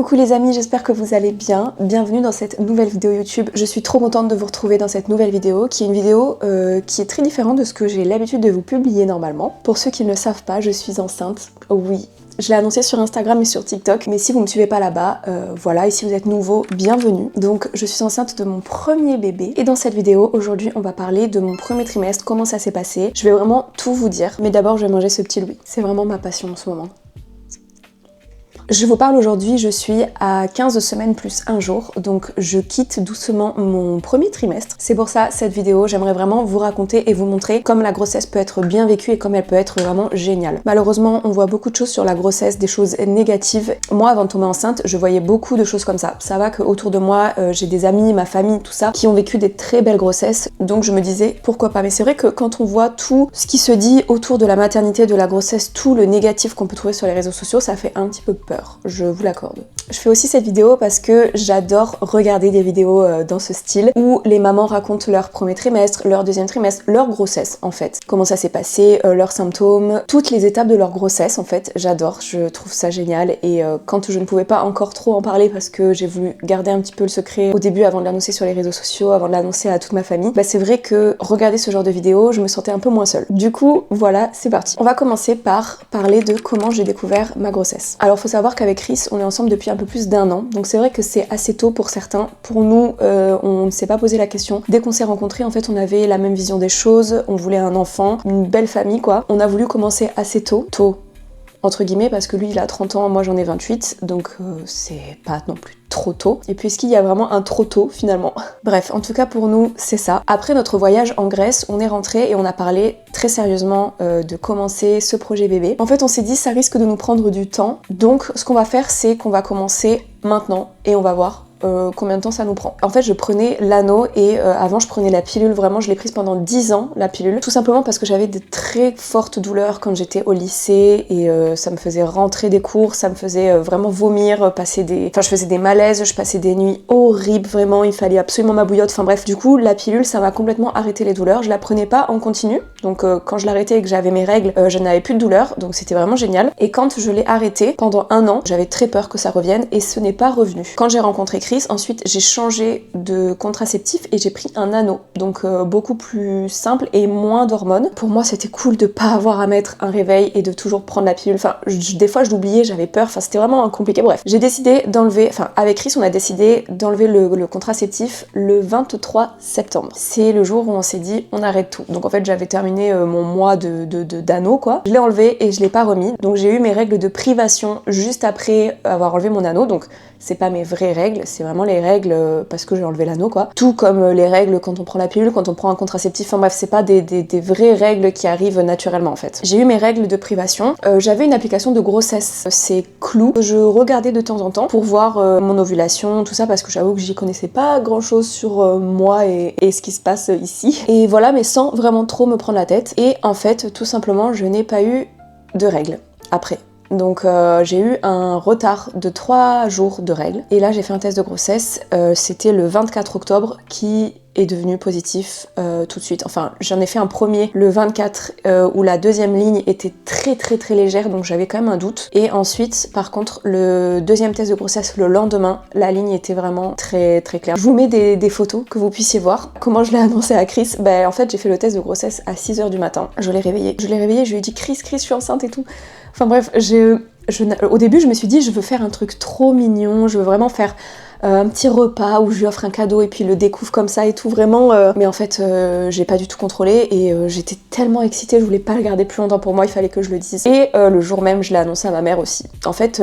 Coucou les amis, j'espère que vous allez bien. Bienvenue dans cette nouvelle vidéo YouTube. Je suis trop contente de vous retrouver dans cette nouvelle vidéo qui est une vidéo qui est très différente de ce que j'ai l'habitude de vous publier normalement. Pour ceux qui ne le savent pas, je suis enceinte. Oui. Je l'ai annoncé sur Instagram et sur TikTok, mais si vous me suivez pas là-bas, voilà, et si vous êtes nouveau, bienvenue. Donc je suis enceinte de mon premier bébé, et dans cette vidéo, aujourd'hui, on va parler de mon premier trimestre, comment ça s'est passé. Je vais vraiment tout vous dire, mais d'abord je vais manger ce petit Louis. C'est vraiment ma passion en ce moment. Je vous parle aujourd'hui, je suis à 15 semaines plus un jour, donc je quitte doucement mon premier trimestre. C'est pour ça, cette vidéo, j'aimerais vraiment vous raconter et vous montrer comme la grossesse peut être bien vécue et comme elle peut être vraiment géniale. Malheureusement, on voit beaucoup de choses sur la grossesse, des choses négatives. Moi, avant de tomber enceinte, je voyais beaucoup de choses comme ça. Ça va qu'autour de moi, j'ai des amis, ma famille, tout ça, qui ont vécu des très belles grossesses, donc je me disais, pourquoi pas. Mais c'est vrai que quand on voit tout ce qui se dit autour de la maternité, de la grossesse, tout le négatif qu'on peut trouver sur les réseaux sociaux, ça fait un petit peu peur. Je vous l'accorde. Je fais aussi cette vidéo parce que j'adore regarder des vidéos dans ce style où les mamans racontent leur premier trimestre, leur deuxième trimestre, leur grossesse en fait. Comment ça s'est passé, leurs symptômes, toutes les étapes de leur grossesse en fait. J'adore, je trouve ça génial et quand je ne pouvais pas encore trop en parler parce que j'ai voulu garder un petit peu le secret au début avant de l'annoncer sur les réseaux sociaux, avant de l'annoncer à toute ma famille, bah c'est vrai que regarder ce genre de vidéos, je me sentais un peu moins seule. Du coup, voilà, c'est parti. On va commencer par parler de comment j'ai découvert ma grossesse. Alors faut savoir qu'avec Chris, on est ensemble depuis un peu plus d'1 an, donc c'est vrai que c'est assez tôt pour certains. Pour nous, on ne s'est pas posé la question. Dès qu'on s'est rencontrés, en fait, on avait la même vision des choses, on voulait un enfant, une belle famille quoi. On a voulu commencer assez tôt entre guillemets, parce que lui il a 30 ans, moi j'en ai 28, donc c'est pas non plus trop tôt. Et puis est-ce qu'il y a vraiment un trop tôt finalement? Bref, en tout cas pour nous c'est ça. Après notre voyage en Grèce, on est rentré et on a parlé très sérieusement de commencer ce projet bébé. En fait on s'est dit ça risque de nous prendre du temps, donc ce qu'on va faire c'est qu'on va commencer maintenant et on va voir combien de temps ça nous prend. En fait je prenais l'anneau et avant je prenais la pilule, vraiment je l'ai prise pendant 10 ans la pilule, tout simplement parce que j'avais de très fortes douleurs quand j'étais au lycée et ça me faisait rentrer des cours, ça me faisait vraiment vomir, je faisais des malaises, je passais des nuits horribles, vraiment il fallait absolument ma bouillotte, enfin bref, du coup la pilule ça m'a complètement arrêté les douleurs, je la prenais pas en continu, donc quand je l'arrêtais et que j'avais mes règles, je n'avais plus de douleurs, donc c'était vraiment génial. Et quand je l'ai arrêté pendant 1 an, j'avais très peur que ça revienne et ce n'est pas revenu. Quand j'ai rencontré Chris, ensuite j'ai changé de contraceptif et j'ai pris un anneau, donc beaucoup plus simple et moins d'hormones. Pour moi c'était cool de pas avoir à mettre un réveil et de toujours prendre la pilule, enfin des fois je l'oubliais, j'avais peur, enfin c'était vraiment compliqué. Bref, j'ai décidé d'enlever, enfin avec Chris on a décidé d'enlever le contraceptif le 23 septembre. C'est le jour où on s'est dit on arrête tout. Donc en fait j'avais terminé mon mois d'anneau quoi. Je l'ai enlevé et je l'ai pas remis. Donc j'ai eu mes règles de privation juste après avoir enlevé mon anneau, donc c'est pas mes vraies règles, c'est vraiment les règles parce que j'ai enlevé l'anneau quoi. Tout comme les règles quand on prend la pilule, quand on prend un contraceptif, enfin bref, c'est pas des vraies règles qui arrivent naturellement en fait. J'ai eu mes règles de privation, j'avais une application de grossesse, c'est Clou, je regardais de temps en temps pour voir mon ovulation, tout ça, parce que j'avoue que j'y connaissais pas grand chose sur moi et ce qui se passe ici. Et voilà, mais sans vraiment trop me prendre la tête. Et en fait, tout simplement, je n'ai pas eu de règles après. Donc j'ai eu un retard de 3 jours de règles et là j'ai fait un test de grossesse, c'était le 24 octobre qui est devenu positif tout de suite. Enfin j'en ai fait un premier le 24 où la deuxième ligne était très légère, donc j'avais quand même un doute, et ensuite par contre le deuxième test de grossesse le lendemain, la ligne était vraiment très claire. Je vous mets des photos que vous puissiez voir comment je l'ai annoncé à Chris. Ben en fait j'ai fait le test de grossesse à 6h du matin, je l'ai réveillé, je lui ai dit Chris je suis enceinte et tout. Enfin bref, au début je me suis dit je veux faire un truc trop mignon, je veux vraiment faire un petit repas où je lui offre un cadeau et puis il le découvre comme ça et tout, vraiment. Mais en fait, j'ai pas du tout contrôlé et j'étais tellement excitée, je voulais pas le garder plus longtemps pour moi, il fallait que je le dise. Et le jour même, je l'ai annoncé à ma mère aussi. En fait,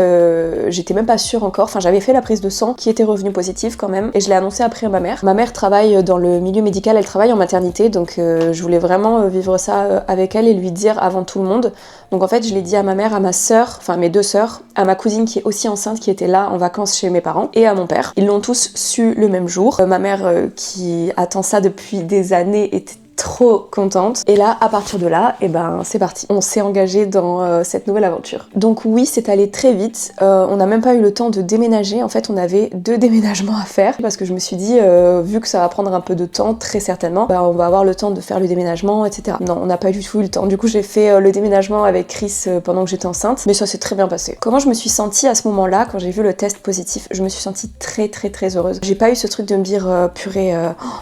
j'étais même pas sûre encore, enfin j'avais fait la prise de sang qui était revenue positive quand même et je l'ai annoncé après à ma mère. Ma mère travaille dans le milieu médical, elle travaille en maternité, donc je voulais vraiment vivre ça avec elle et lui dire avant tout le monde. Donc en fait, je l'ai dit à ma mère, à ma sœur, enfin mes 2 sœurs, à ma cousine qui est aussi enceinte, qui était là en vacances chez mes parents, et à mon père. Ils l'ont tous su le même jour. Ma mère qui attend ça depuis des années était trop contente. Et là, à partir de là, et ben c'est parti. On s'est engagé dans cette nouvelle aventure. Donc oui, c'est allé très vite. On n'a même pas eu le temps de déménager. En fait, on avait 2 déménagements à faire parce que je me suis dit, vu que ça va prendre un peu de temps, très certainement, bah, on va avoir le temps de faire le déménagement, etc. Non, on n'a pas du tout eu le temps. Du coup, j'ai fait le déménagement avec Chris pendant que j'étais enceinte, mais ça s'est très bien passé. Comment je me suis sentie à ce moment-là, quand j'ai vu le test positif? Je me suis sentie très très très heureuse. J'ai pas eu ce truc de me dire, purée,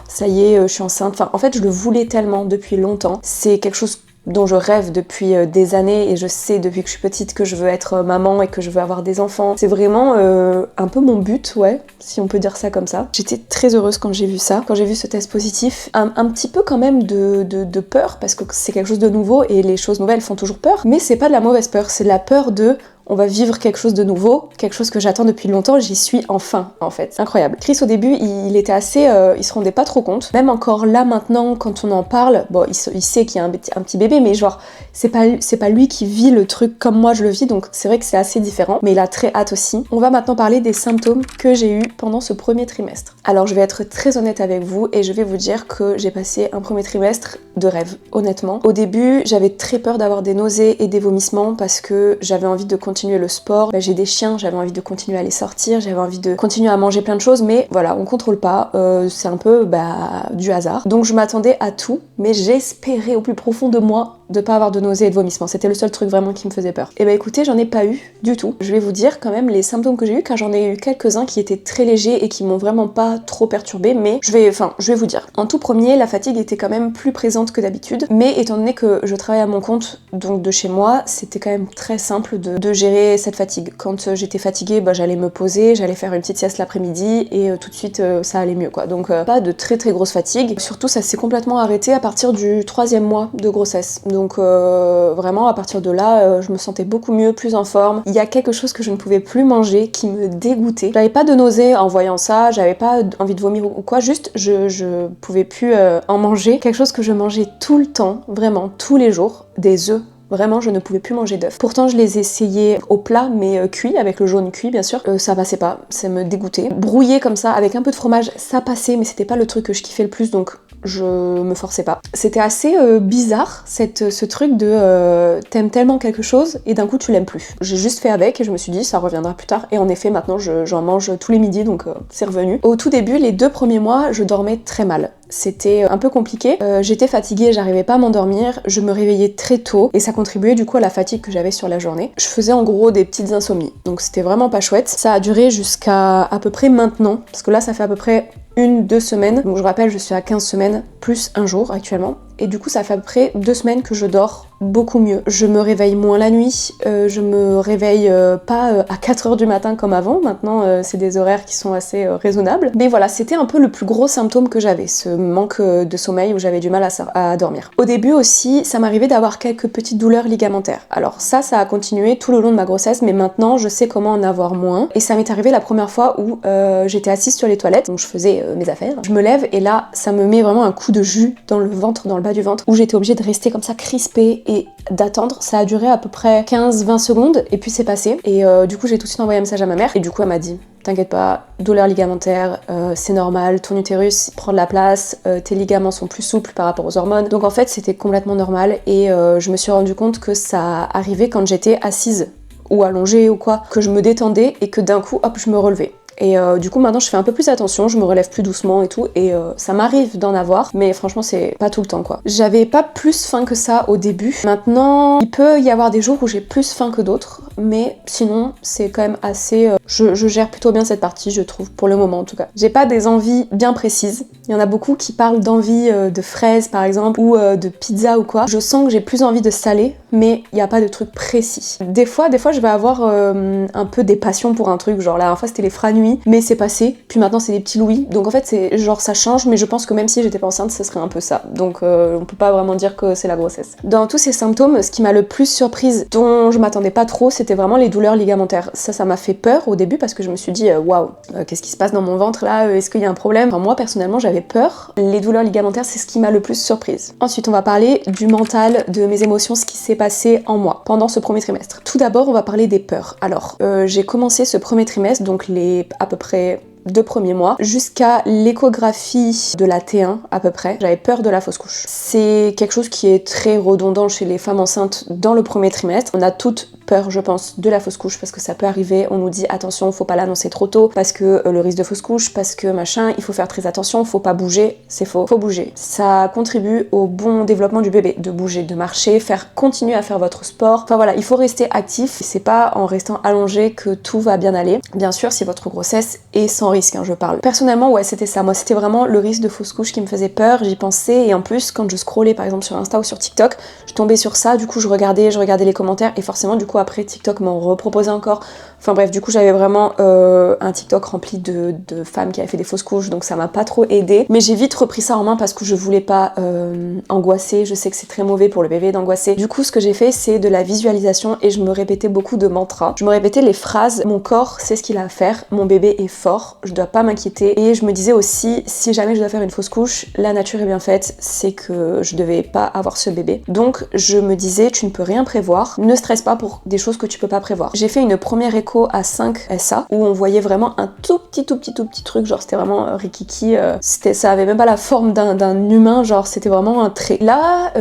ça y est, je suis enceinte. Enfin, en fait, je le voulais tellement depuis longtemps. C'est quelque chose dont je rêve depuis des années et je sais depuis que je suis petite que je veux être maman et que je veux avoir des enfants. C'est vraiment un peu mon but, ouais, si on peut dire ça comme ça. J'étais très heureuse quand j'ai vu ça, quand j'ai vu ce test positif. Un petit peu quand même de peur parce que c'est quelque chose de nouveau et les choses nouvelles font toujours peur, mais c'est pas de la mauvaise peur, c'est de la peur de on va vivre quelque chose de nouveau, quelque chose que j'attends depuis longtemps, j'y suis enfin, en fait. Incroyable. Chris, au début, il était assez... il se rendait pas trop compte. Même encore là, maintenant, quand on en parle, bon, il sait qu'il y a un petit bébé, mais genre, c'est pas lui qui vit le truc comme moi je le vis, donc c'est vrai que c'est assez différent, mais il a très hâte aussi. On va maintenant parler des symptômes que j'ai eus pendant ce premier trimestre. Alors, je vais être très honnête avec vous, et je vais vous dire que j'ai passé un premier trimestre de rêve, honnêtement. Au début, j'avais très peur d'avoir des nausées et des vomissements, parce que j'avais envie de continuer le sport, j'ai des chiens, j'avais envie de continuer à les sortir, j'avais envie de continuer à manger plein de choses, mais voilà, on contrôle pas, c'est un peu du hasard. Donc je m'attendais à tout, mais j'espérais au plus profond de moi de pas avoir de nausées et de vomissements. C'était le seul truc vraiment qui me faisait peur. Et bah écoutez, j'en ai pas eu du tout. Je vais vous dire quand même les symptômes que j'ai eu, car j'en ai eu quelques-uns qui étaient très légers et qui m'ont vraiment pas trop perturbée, mais je vais vous dire. En tout premier, la fatigue était quand même plus présente que d'habitude, mais étant donné que je travaille à mon compte, donc de chez moi, c'était quand même très simple de gérer cette fatigue. Quand j'étais fatiguée, bah, j'allais me poser, j'allais faire une petite sieste l'après-midi et tout de suite ça allait mieux quoi. Donc pas de très très grosse fatigue. Surtout ça s'est complètement arrêté à partir du 3e mois de grossesse. Donc vraiment à partir de là, je me sentais beaucoup mieux, plus en forme. Il y a quelque chose que je ne pouvais plus manger qui me dégoûtait. J'avais pas de nausée en voyant ça, j'avais pas envie de vomir ou quoi, juste je pouvais plus en manger. Quelque chose que je mangeais tout le temps, vraiment tous les jours, des œufs. Vraiment, je ne pouvais plus manger d'œufs. Pourtant, je les essayais au plat, mais cuit, avec le jaune cuit, bien sûr. Ça passait pas, ça me dégoûtait. Brouillé comme ça, avec un peu de fromage, ça passait, mais c'était pas le truc que je kiffais le plus, donc je me forçais pas. C'était assez bizarre, ce truc de t'aimes tellement quelque chose et d'un coup tu l'aimes plus. J'ai juste fait avec et je me suis dit ça reviendra plus tard. Et en effet, maintenant j'en mange tous les midis, donc c'est revenu. Au tout début, les 2 premiers mois, je dormais très mal. C'était un peu compliqué, j'étais fatiguée, j'arrivais pas à m'endormir, je me réveillais très tôt et ça contribuait du coup à la fatigue que j'avais sur la journée. Je faisais en gros des petites insomnies, donc c'était vraiment pas chouette. Ça a duré jusqu'à à peu près maintenant, parce que là ça fait à peu près 1-2 semaines, donc je rappelle je suis à 15 semaines plus un jour actuellement, et du coup ça fait à peu près 2 semaines que je dors beaucoup mieux. Je me réveille moins la nuit, je me réveille pas à 4h du matin comme avant, maintenant c'est des horaires qui sont assez raisonnables, mais voilà, c'était un peu le plus gros symptôme que j'avais, ce manque de sommeil où j'avais du mal à dormir. Au début aussi, ça m'arrivait d'avoir quelques petites douleurs ligamentaires. Alors ça a continué tout le long de ma grossesse, mais maintenant je sais comment en avoir moins, et ça m'est arrivé la première fois où j'étais assise sur les toilettes, donc je faisais mes affaires, je me lève et là ça me met vraiment un coup de jus dans le ventre, dans le bas du ventre, où j'étais obligée de rester comme ça crispée et d'attendre. Ça a duré à peu près 15-20 secondes et puis c'est passé, et du coup j'ai tout de suite envoyé un message à ma mère et du coup elle m'a dit t'inquiète pas, douleur ligamentaire, c'est normal, ton utérus prend de la place, tes ligaments sont plus souples par rapport aux hormones. Donc en fait c'était complètement normal, et je me suis rendu compte que ça arrivait quand j'étais assise ou allongée ou quoi, que je me détendais et que d'un coup hop je me relevais. Et du coup maintenant je fais un peu plus attention, je me relève plus doucement et tout, et ça m'arrive d'en avoir, mais franchement c'est pas tout le temps quoi. J'avais pas plus faim que ça au début. Maintenant il peut y avoir des jours où j'ai plus faim que d'autres, mais sinon c'est quand même assez... Je gère plutôt bien cette partie, je trouve, pour le moment en tout cas. J'ai pas des envies bien précises. Il y en a beaucoup qui parlent d'envie de fraises par exemple, ou de pizza ou quoi. Je sens que j'ai plus envie de salé, mais il y a pas de truc précis. Des fois je vais avoir un peu des passions pour un truc, genre la dernière fois c'était les franuits, mais c'est passé, puis maintenant c'est des petits louis, donc en fait c'est genre ça change, mais je pense que même si j'étais pas enceinte ce serait un peu ça, donc on peut pas vraiment dire que c'est la grossesse. Dans tous ces symptômes, ce qui m'a le plus surprise, dont je m'attendais pas trop, c'était vraiment les douleurs ligamentaires. Ça m'a fait peur au début parce que je me suis dit waouh, qu'est-ce qui se passe dans mon ventre là, est-ce qu'il y a un problème? Enfin, moi personnellement j'avais peur. Les douleurs ligamentaires c'est ce qui m'a le plus surprise. Ensuite on va parler du mental, de mes émotions, ce qui s'est passé en moi pendant ce premier trimestre. Tout d'abord on va parler des peurs. Alors j'ai commencé ce premier trimestre, donc à peu près 2 premiers mois jusqu'à l'échographie de la T1 à peu près. J'avais peur de la fausse couche. C'est quelque chose qui est très redondant chez les femmes enceintes dans le premier trimestre. On a toutes peur, je pense, de la fausse couche parce que ça peut arriver. On nous dit attention, faut pas l'annoncer trop tôt parce que le risque de fausse couche, parce que machin, il faut faire très attention, faut pas bouger. C'est faux, faut bouger. Ça contribue au bon développement du bébé, de bouger, de marcher, continuer à faire votre sport. Enfin voilà, il faut rester actif. C'est pas en restant allongé que tout va bien aller. Bien sûr, si votre grossesse est sans risque, hein, je parle. Personnellement, ouais, c'était ça. Moi, c'était vraiment le risque de fausse couche qui me faisait peur. J'y pensais et en plus, quand je scrollais par exemple sur Insta ou sur TikTok, je tombais sur ça. Du coup, je regardais les commentaires et forcément, du coup, après TikTok m'en reproposait encore. Enfin bref, du coup, j'avais vraiment un TikTok rempli de femmes qui avaient fait des fausses couches, donc ça m'a pas trop aidé. Mais j'ai vite repris ça en main parce que je voulais pas angoisser. Je sais que c'est très mauvais pour le bébé d'angoisser. Du coup, ce que j'ai fait, c'est de la visualisation et je me répétais beaucoup de mantras. Je me répétais les phrases: mon corps sait ce qu'il a à faire, mon bébé est fort, je dois pas m'inquiéter. Et je me disais aussi, si jamais je dois faire une fausse couche, la nature est bien faite, c'est que je devais pas avoir ce bébé. Donc je me disais, tu ne peux rien prévoir, ne stresse pas pour des choses que tu peux pas prévoir. J'ai fait une première écho à 5 SA où on voyait vraiment un tout petit truc, genre c'était vraiment rikiki, ça avait même pas la forme d'un humain, genre c'était vraiment un trait. Là,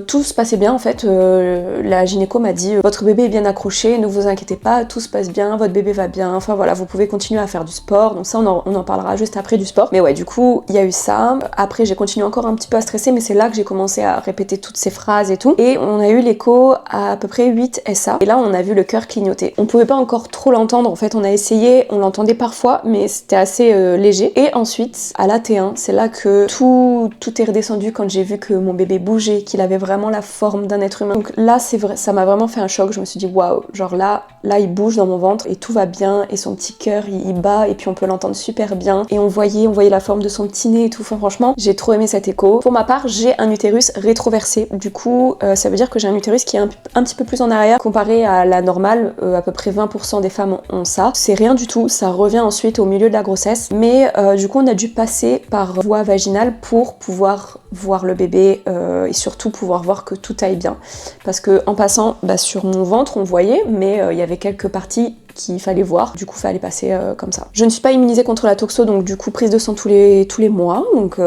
tout se passait bien en fait, la gynéco m'a dit votre bébé est bien accroché, ne vous inquiétez pas, tout se passe bien, votre bébé va bien, enfin voilà, vous pouvez continuer à faire du sport. Donc ça on en parlera juste après du sport. Mais ouais, du coup il y a eu ça. Après j'ai continué encore un petit peu à stresser, mais c'est là que j'ai commencé à répéter toutes ces phrases et tout. Et on a eu l'écho à peu près 8 SA. Et là on a vu le cœur clignoter. On pouvait pas encore trop l'entendre, en fait on a essayé, on l'entendait parfois, mais c'était assez léger. Et ensuite à la T1, c'est là que tout est redescendu quand j'ai vu que mon bébé bougeait, qu'il avait vraiment la forme d'un être humain. Donc là c'est vrai, ça m'a vraiment fait un choc. Je me suis dit waouh, genre là il bouge dans mon ventre et tout va bien et son petit cœur il bat et puis on peut l'entendre super bien et on voyait la forme de son petit nez et tout. Enfin, franchement j'ai trop aimé cet écho. Pour ma part j'ai un utérus rétroversé, du coup ça veut dire que j'ai un utérus qui est un petit peu plus en arrière comparé à la normale. À peu près 20% des femmes ont ça. C'est rien du tout, ça revient ensuite au milieu de la grossesse, mais du coup on a dû passer par voie vaginale pour pouvoir voir le bébé et surtout pouvoir voir que tout aille bien, parce que en passant sur mon ventre on voyait, mais il y avait quelques parties qu'il fallait voir, du coup fallait passer comme ça. Je ne suis pas immunisée contre la toxo, donc du coup prise de sang tous les mois, donc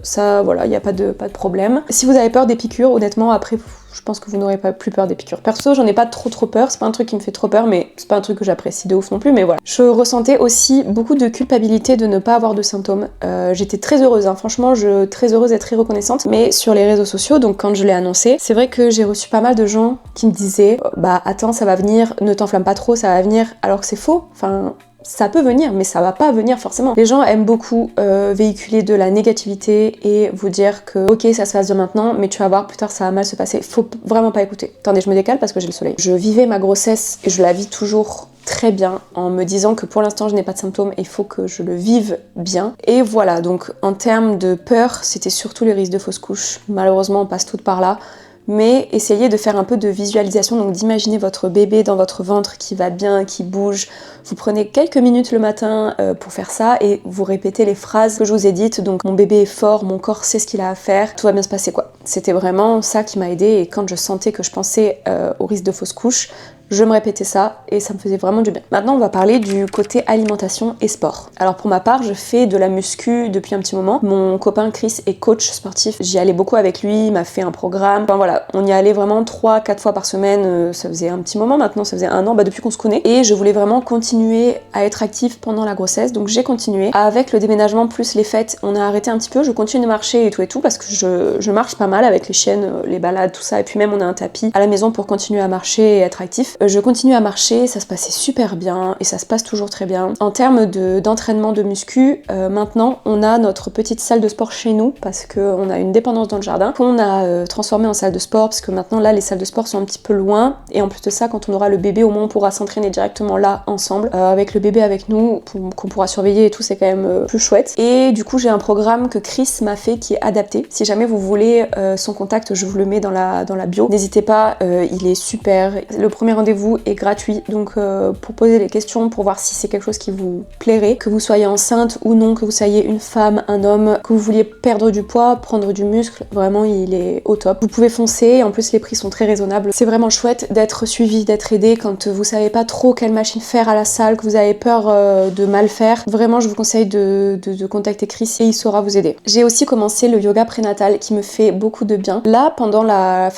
ça voilà, il n'y a pas de problème. Si vous avez peur des piqûres, honnêtement après je pense que vous n'aurez pas plus peur des piqûres. Perso, j'en ai pas trop peur, c'est pas un truc qui me fait trop peur, mais c'est pas un truc que j'apprécie de ouf non plus, mais voilà. Je ressentais aussi beaucoup de culpabilité de ne pas avoir de symptômes. J'étais très heureuse, hein. Franchement, très heureuse et très reconnaissante, mais sur les réseaux sociaux, donc quand je l'ai annoncé, c'est vrai que j'ai reçu pas mal de gens qui me disaient bah attends, ça va venir, ne t'enflamme pas trop, ça va venir, alors que c'est faux. Enfin, ça peut venir, mais ça va pas venir forcément. Les gens aiment beaucoup véhiculer de la négativité et vous dire que ok, ça se passe bien maintenant, mais tu vas voir, plus tard ça va mal se passer. Faut vraiment pas écouter. Attendez, je me décale parce que j'ai le soleil. Je vivais ma grossesse et je la vis toujours très bien en me disant que pour l'instant je n'ai pas de symptômes et il faut que je le vive bien. Et voilà, donc en termes de peur, c'était surtout les risques de fausse couche. Malheureusement, on passe toutes par là. Mais essayez de faire un peu de visualisation, donc d'imaginer votre bébé dans votre ventre qui va bien, qui bouge. Vous prenez quelques minutes le matin pour faire ça et vous répétez les phrases que je vous ai dites. Donc mon bébé est fort, mon corps sait ce qu'il a à faire, tout va bien se passer quoi. C'était vraiment ça qui m'a aidée et quand je sentais que je pensais au risque de fausse couche, je me répétais ça et ça me faisait vraiment du bien. Maintenant on va parler du côté alimentation et sport. Alors pour ma part je fais de la muscu depuis un petit moment. Mon copain Chris est coach sportif, j'y allais beaucoup avec lui, il m'a fait un programme. Enfin voilà, on y allait vraiment 3-4 fois par semaine, ça faisait un petit moment maintenant, ça faisait 1 an depuis qu'on se connaît. Et je voulais vraiment continuer à être active pendant la grossesse, donc j'ai continué. Avec le déménagement plus les fêtes, on a arrêté un petit peu, je continue de marcher et tout parce que je marche pas mal avec les chiennes, les balades, tout ça. Et puis même on a un tapis à la maison pour continuer à marcher et être actif. Je continue à marcher, ça se passait super bien et ça se passe toujours très bien. En termes d'entraînement de muscu, maintenant on a notre petite salle de sport chez nous parce qu'on a une dépendance dans le jardin qu'on a transformée en salle de sport parce que maintenant là les salles de sport sont un petit peu loin et en plus de ça quand on aura le bébé au moins on pourra s'entraîner directement là ensemble avec le bébé avec nous qu'on pourra surveiller et tout, c'est quand même plus chouette. Et du coup j'ai un programme que Chris m'a fait qui est adapté. Si jamais vous voulez son contact, je vous le mets dans la bio. N'hésitez pas, il est super. Le premier rendez-vous est gratuit, donc pour poser des questions, pour voir si c'est quelque chose qui vous plairait, que vous soyez enceinte ou non, que vous soyez une femme, un homme, que vous vouliez perdre du poids, prendre du muscle, vraiment il est au top. Vous pouvez foncer, en plus les prix sont très raisonnables. C'est vraiment chouette d'être suivi, d'être aidé quand vous savez pas trop quelle machine faire à la salle, que vous avez peur de mal faire. Vraiment je vous conseille de contacter Chris et il saura vous aider. J'ai aussi commencé le yoga prénatal qui me fait beaucoup de bien. Là,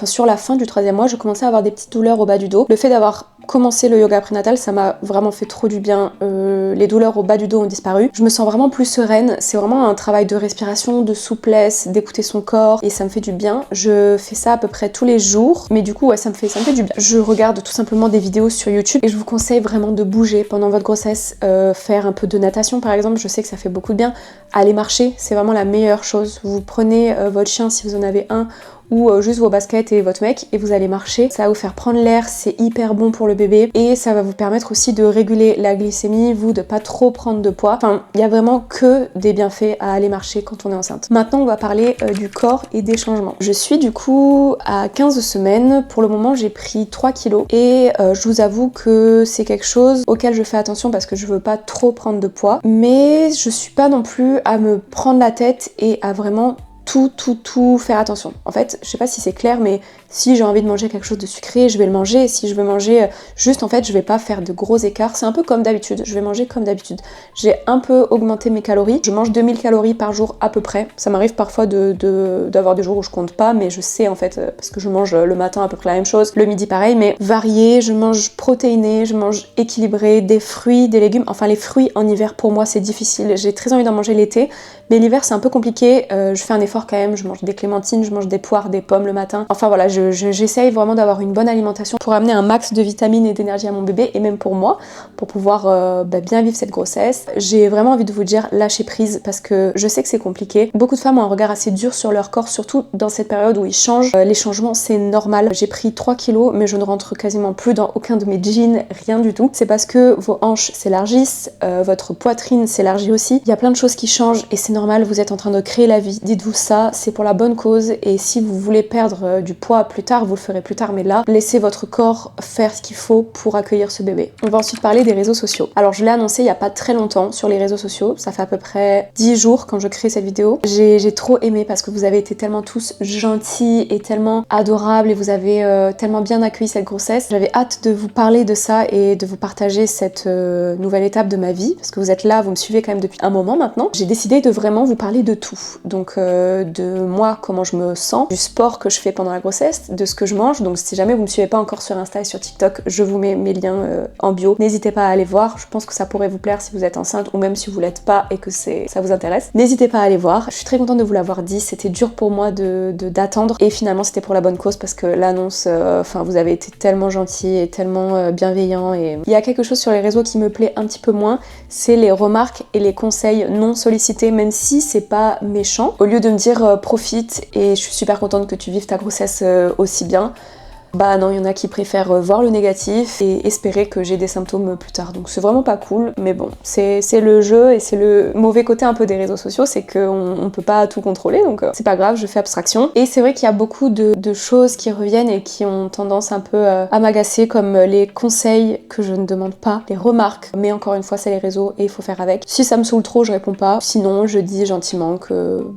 sur la fin du 3e mois, je commençais à avoir des petites douleurs au bas du dos. Le fait d'avoir commencé le yoga prénatal, ça m'a vraiment fait trop du bien. Les douleurs au bas du dos ont disparu. Je me sens vraiment plus sereine. C'est vraiment un travail de respiration, de souplesse, d'écouter son corps et ça me fait du bien. Je fais ça à peu près tous les jours, mais du coup ouais, ça me fait du bien. Je regarde tout simplement des vidéos sur YouTube et je vous conseille vraiment de bouger pendant votre grossesse, faire un peu de natation par exemple, je sais que ça fait beaucoup de bien. Aller marcher, c'est vraiment la meilleure chose. Vous prenez votre chien si vous en avez un, ou juste vos baskets et votre mec et vous allez marcher. Ça va vous faire prendre l'air, c'est hyper bon pour le bébé et ça va vous permettre aussi de réguler la glycémie, vous de pas trop prendre de poids. Enfin, il y a vraiment que des bienfaits à aller marcher quand on est enceinte. Maintenant, on va parler du corps et des changements. Je suis du coup à 15 semaines. Pour le moment, j'ai pris 3 kilos et je vous avoue que c'est quelque chose auquel je fais attention parce que je veux pas trop prendre de poids. Mais je suis pas non plus à me prendre la tête et à vraiment tout faire attention. En fait, je sais pas si c'est clair, mais si j'ai envie de manger quelque chose de sucré, je vais le manger. Et si je veux manger juste, en fait, je vais pas faire de gros écarts. C'est un peu comme d'habitude. Je vais manger comme d'habitude. J'ai un peu augmenté mes calories. Je mange 2000 calories par jour à peu près. Ça m'arrive parfois d'avoir des jours où je compte pas, mais je sais en fait, parce que je mange le matin à peu près la même chose, le midi pareil, mais varié. Je mange protéiné, je mange équilibré, des fruits, des légumes. Enfin, les fruits en hiver, pour moi, c'est difficile. J'ai très envie d'en manger l'été, mais l'hiver, c'est un peu compliqué. Je fais un effort quand même. Je mange des clémentines, je mange des poires, des pommes le matin. Enfin voilà, j'essaye vraiment d'avoir une bonne alimentation pour amener un max de vitamines et d'énergie à mon bébé et même pour moi, pour pouvoir bien vivre cette grossesse. J'ai vraiment envie de vous dire lâcher prise parce que je sais que c'est compliqué. Beaucoup de femmes ont un regard assez dur sur leur corps, surtout dans cette période où ils changent. Les changements, c'est normal. J'ai pris 3 kilos, mais je ne rentre quasiment plus dans aucun de mes jeans, rien du tout. C'est parce que vos hanches s'élargissent, votre poitrine s'élargit aussi. Il y a plein de choses qui changent et c'est normal, vous êtes en train de créer la vie. Dites-vous ça, c'est pour la bonne cause et si vous voulez perdre du poids plus tard, vous le ferez plus tard, mais là, laissez votre corps faire ce qu'il faut pour accueillir ce bébé. On va ensuite parler des réseaux sociaux. Alors je l'ai annoncé il y a pas très longtemps sur les réseaux sociaux, ça fait à peu près 10 jours quand je crée cette vidéo. J'ai trop aimé parce que vous avez été tellement tous gentils et tellement adorables et vous avez tellement bien accueilli cette grossesse. J'avais hâte de vous parler de ça et de vous partager cette nouvelle étape de ma vie parce que vous êtes là, vous me suivez quand même depuis un moment maintenant. J'ai décidé de vraiment vous parler de tout. Donc de moi, comment je me sens, du sport que je fais pendant la grossesse, de ce que je mange. Donc si jamais vous me suivez pas encore sur Insta et sur TikTok, je vous mets mes liens en bio. N'hésitez pas à aller voir, je pense que ça pourrait vous plaire si vous êtes enceinte ou même si vous l'êtes pas et que ça vous intéresse. N'hésitez pas à aller voir. Je suis très contente de vous l'avoir dit, c'était dur pour moi d'attendre et finalement c'était pour la bonne cause parce que l'annonce, vous avez été tellement gentils et tellement bienveillants et il y a quelque chose sur les réseaux qui me plaît un petit peu moins, c'est les remarques et les conseils non sollicités, même si c'est pas méchant. Au lieu de me dire profite et je suis super contente que tu vives ta grossesse aussi bien, bah non, il y en a qui préfèrent voir le négatif et espérer que j'ai des symptômes plus tard. Donc c'est vraiment pas cool, mais bon, c'est le jeu et c'est le mauvais côté un peu des réseaux sociaux, c'est qu'on peut pas tout contrôler, donc c'est pas grave, je fais abstraction. Et c'est vrai qu'il y a beaucoup de choses qui reviennent et qui ont tendance un peu à m'agacer, comme les conseils que je ne demande pas, les remarques, mais encore une fois, c'est les réseaux et il faut faire avec. Si ça me saoule trop, je réponds pas. Sinon, je dis gentiment que,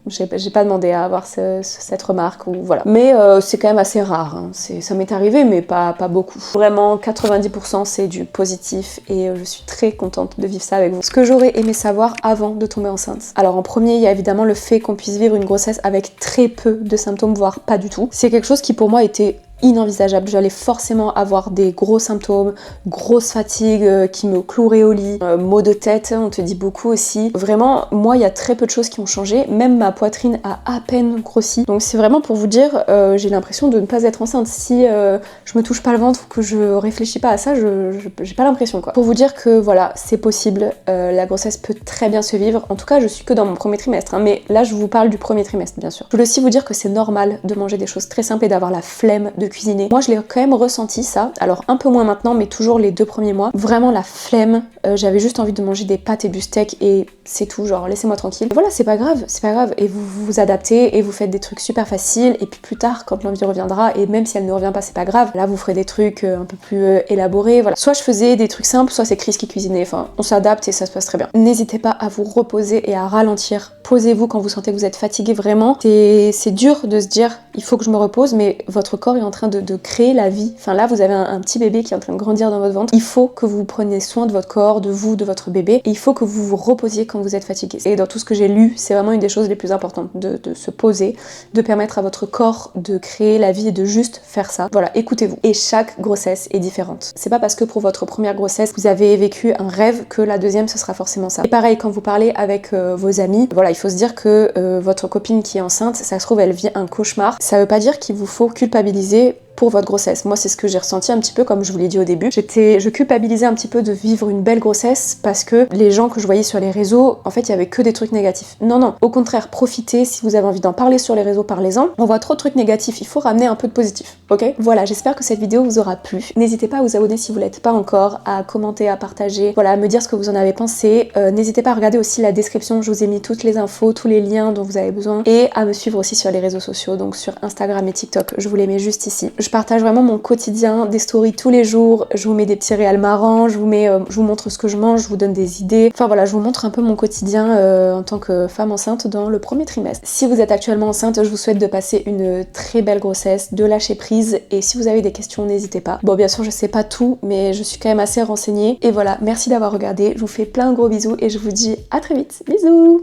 j'ai pas demandé à avoir cette remarque, ou voilà. Mais c'est quand même assez rare, hein. Ça m'est arrivé, mais pas beaucoup. Vraiment, 90% c'est du positif et je suis très contente de vivre ça avec vous. Ce que j'aurais aimé savoir avant de tomber enceinte. Alors en premier, il y a évidemment le fait qu'on puisse vivre une grossesse avec très peu de symptômes, voire pas du tout. C'est quelque chose qui pour moi était inenvisageable. J'allais forcément avoir des gros symptômes, grosse fatigue qui me clouerait au lit, maux de tête, on te dit beaucoup aussi. Vraiment, moi, il y a très peu de choses qui ont changé. Même ma poitrine a à peine grossi. Donc c'est vraiment pour vous dire, j'ai l'impression de ne pas être enceinte. Si je me touche pas le ventre ou que je réfléchis pas à ça, j'ai pas l'impression quoi. Pour vous dire que voilà, c'est possible, la grossesse peut très bien se vivre. En tout cas, je suis que dans mon premier trimestre, hein, mais là je vous parle du premier trimestre bien sûr. Je voulais aussi vous dire que c'est normal de manger des choses très simples et d'avoir la flemme de cuisiner. Moi je l'ai quand même ressenti ça, alors un peu moins maintenant mais toujours les 2 premiers mois. Vraiment la flemme, j'avais juste envie de manger des pâtes et du steak et c'est tout, genre laissez-moi tranquille. Voilà, c'est pas grave et vous vous adaptez et vous faites des trucs super faciles et puis plus tard quand l'envie reviendra, et même si elle ne revient pas c'est pas grave, là vous ferez des trucs un peu plus élaborés, voilà. Soit je faisais des trucs simples, soit c'est Chris qui cuisinait, enfin on s'adapte et ça se passe très bien. N'hésitez pas à vous reposer et à ralentir. Posez-vous quand vous sentez que vous êtes fatigué, vraiment. C'est dur de se dire il faut que je me repose, mais votre corps est en train de créer la vie. Enfin là vous avez un petit bébé qui est en train de grandir dans votre ventre. Il faut que vous preniez soin de votre corps, de vous, de votre bébé, et il faut que vous vous reposiez quand vous êtes fatigué. Et dans tout ce que j'ai lu, c'est vraiment une des choses les plus importantes, de se poser, de permettre à votre corps de créer la vie et de juste faire ça. Voilà, écoutez-vous. Et chaque grossesse est différente. C'est pas parce que pour votre première grossesse vous avez vécu un rêve que la deuxième ce sera forcément ça. Et pareil, quand vous parlez avec vos amis, voilà, il faut se dire que votre copine qui est enceinte, ça se trouve elle vit un cauchemar. Ça veut pas dire qu'il vous faut culpabiliser pour votre grossesse. Moi c'est ce que j'ai ressenti un petit peu, comme je vous l'ai dit au début. Je culpabilisais un petit peu de vivre une belle grossesse parce que les gens que je voyais sur les réseaux, en fait il y avait que des trucs négatifs. Non non, au contraire, profitez, si vous avez envie d'en parler sur les réseaux, parlez-en. On voit trop de trucs négatifs, il faut ramener un peu de positif, ok? Voilà, j'espère que cette vidéo vous aura plu. N'hésitez pas à vous abonner si vous l'êtes pas encore, à commenter, à partager, voilà, à me dire ce que vous en avez pensé. N'hésitez pas à regarder aussi la description, je vous ai mis toutes les infos, tous les liens dont vous avez besoin, et à me suivre aussi sur les réseaux sociaux, donc sur Instagram et TikTok, je vous les mets juste ici. Je partage vraiment mon quotidien, des stories tous les jours, je vous mets des petits réels marrants, je vous montre ce que je mange, je vous donne des idées, enfin voilà, je vous montre un peu mon quotidien en tant que femme enceinte dans le premier trimestre. Si vous êtes actuellement enceinte, je vous souhaite de passer une très belle grossesse, de lâcher prise, et si vous avez des questions, n'hésitez pas. Bon, bien sûr, je sais pas tout, mais je suis quand même assez renseignée, et voilà, merci d'avoir regardé, je vous fais plein de gros bisous, et je vous dis à très vite, bisous!